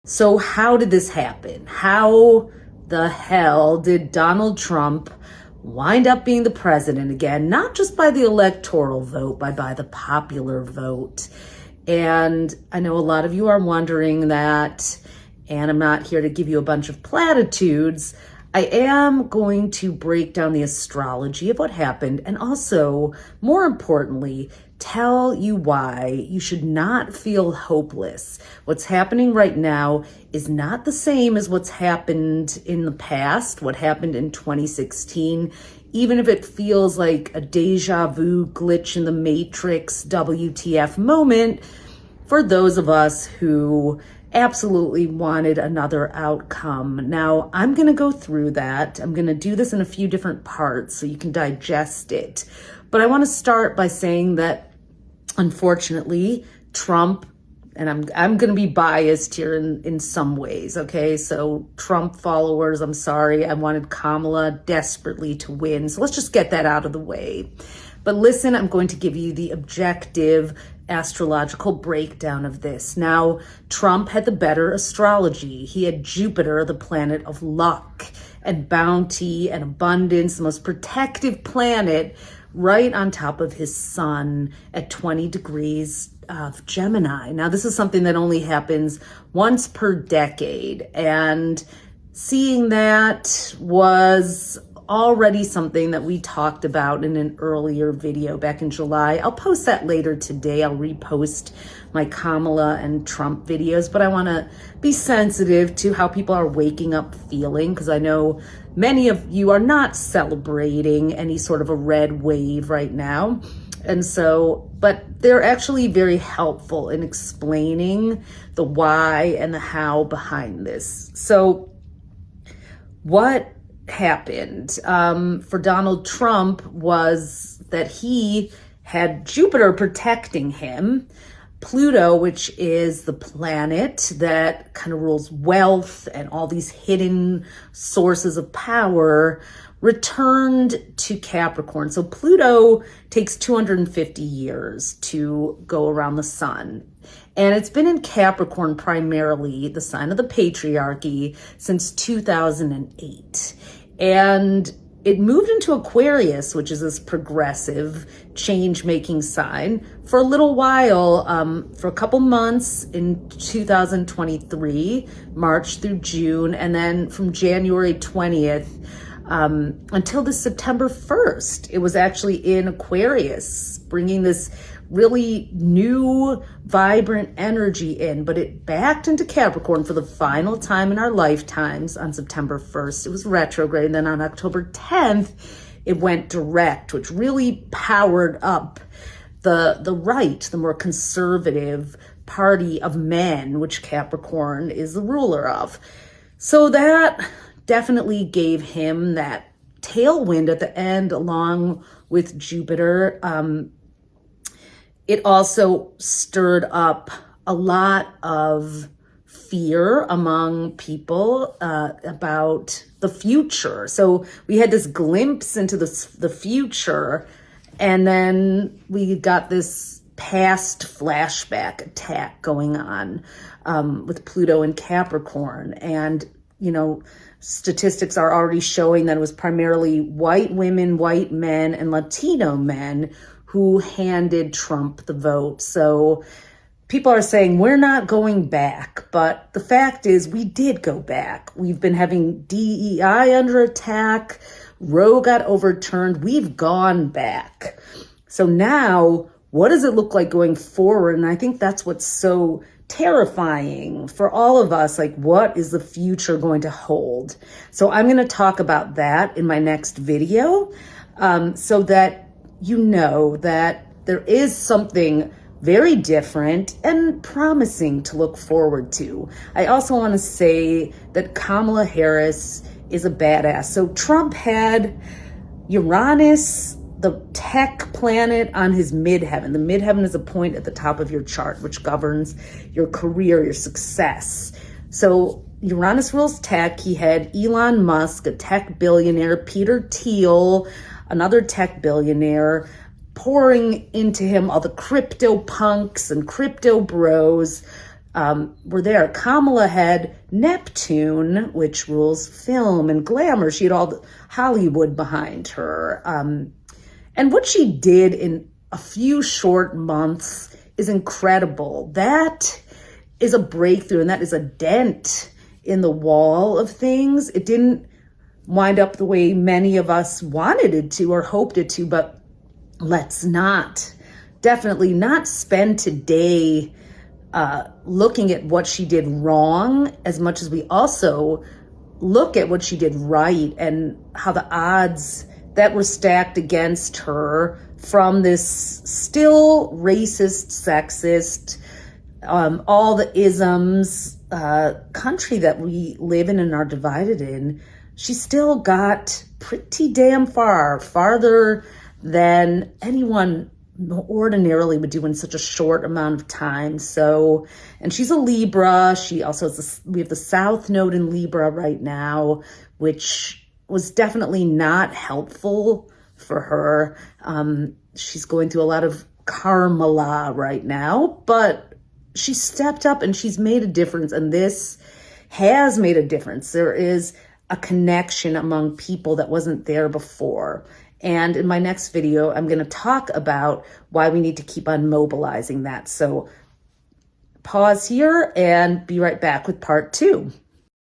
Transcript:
So how did this happen? How the hell did Donald Trump wind up being the president again? Not just by the electoral vote, but by the popular vote. And I know a lot of you are wondering that, and I'm not here to give you a bunch of platitudes. I am going to break down the astrology of what happened, and also, more importantly, tell you why you should not feel hopeless. What's happening right now is not the same as what's happened in the past, what happened in 2016, even if it feels like a deja vu glitch in the Matrix WTF moment for those of us who absolutely wanted another outcome. Now, I'm going to go through that. I'm going to do this in a few different parts so you can digest it. But I want to start by saying that, unfortunately, Trump, and I'm going to be biased here in some ways, okay? So Trump followers, I'm sorry. I wanted Kamala desperately to win. So let's just get that out of the way. But listen, I'm going to give you the objective astrological breakdown of this. Now, Trump had the better astrology. He had Jupiter, the planet of luck and bounty and abundance, the most protective planet, right on top of his sun at 20 degrees of Gemini. Now, this is something that only happens once per decade. And seeing that was already something that we talked about in an earlier video back in July. I'll post that later today. I'll repost my Kamala and Trump videos, but I want to be sensitive to how people are waking up feeling, because I know many of you are not celebrating any sort of a red wave right now. And so, but they're actually very helpful in explaining the why and the how behind this. So what happened for Donald Trump was that he had Jupiter protecting him. Pluto, which is the planet that kind of rules wealth and all these hidden sources of power, returned to Capricorn. So Pluto takes 250 years to go around the sun. And it's been in Capricorn primarily, the sign of the patriarchy, since 2008. And it moved into Aquarius, which is this progressive, change-making sign, for a little while, for a couple months in 2023, March through June, and then from January 20th until the September 1st. It was actually in Aquarius, bringing this really new, vibrant energy in, but it backed into Capricorn for the final time in our lifetimes on September 1st. It was retrograde. And then on October 10th, it went direct, which really powered up the right, the more conservative party of men, which Capricorn is the ruler of. So that definitely gave him that tailwind at the end, along with Jupiter. It also stirred up a lot of fear among people about the future. So we had this glimpse into the future, and then we got this past flashback attack going on with Pluto and Capricorn. And, you know, statistics are already showing that it was primarily white women, white men, and Latino men who handed Trump the vote. So people are saying we're not going back, but the fact is we did go back. We've been having DEI under attack. Roe got overturned. We've gone back. So now, what does it look like going forward? And I think that's what's so terrifying for all of us. Like, what is the future going to hold? So I'm going to talk about that in my next video, so that you know that there is something very different and promising to look forward to. I also want to say that Kamala Harris is a badass. So Trump had Uranus, the tech planet, on his midheaven. The midheaven is a point at the top of your chart, which governs your career, your success. So Uranus rules tech. He had Elon Musk, a tech billionaire, Peter Thiel, another tech billionaire, pouring into him all the crypto punks and crypto bros. were there. Kamala had Neptune, which rules film and glamour. She had all the Hollywood behind her. And what she did in a few short months is incredible. That is a breakthrough, and that is a dent in the wall of things. It didn't wind up the way many of us wanted it to or hoped it to, but let's definitely not spend today looking at what she did wrong as much as we also look at what she did right and how the odds that were stacked against her from this still racist, sexist, all the isms country that we live in and are divided in. She still got pretty damn farther than anyone ordinarily would do in such a short amount of time. So, and she's a Libra. She also has we have the South Node in Libra right now, which was definitely not helpful for her. She's going through a lot of Kamala right now, but she stepped up and she's made a difference. And this has made a difference. There is a connection among people that wasn't there before. And in my next video, I'm going to talk about why we need to keep on mobilizing that. So pause here and be right back with part 2.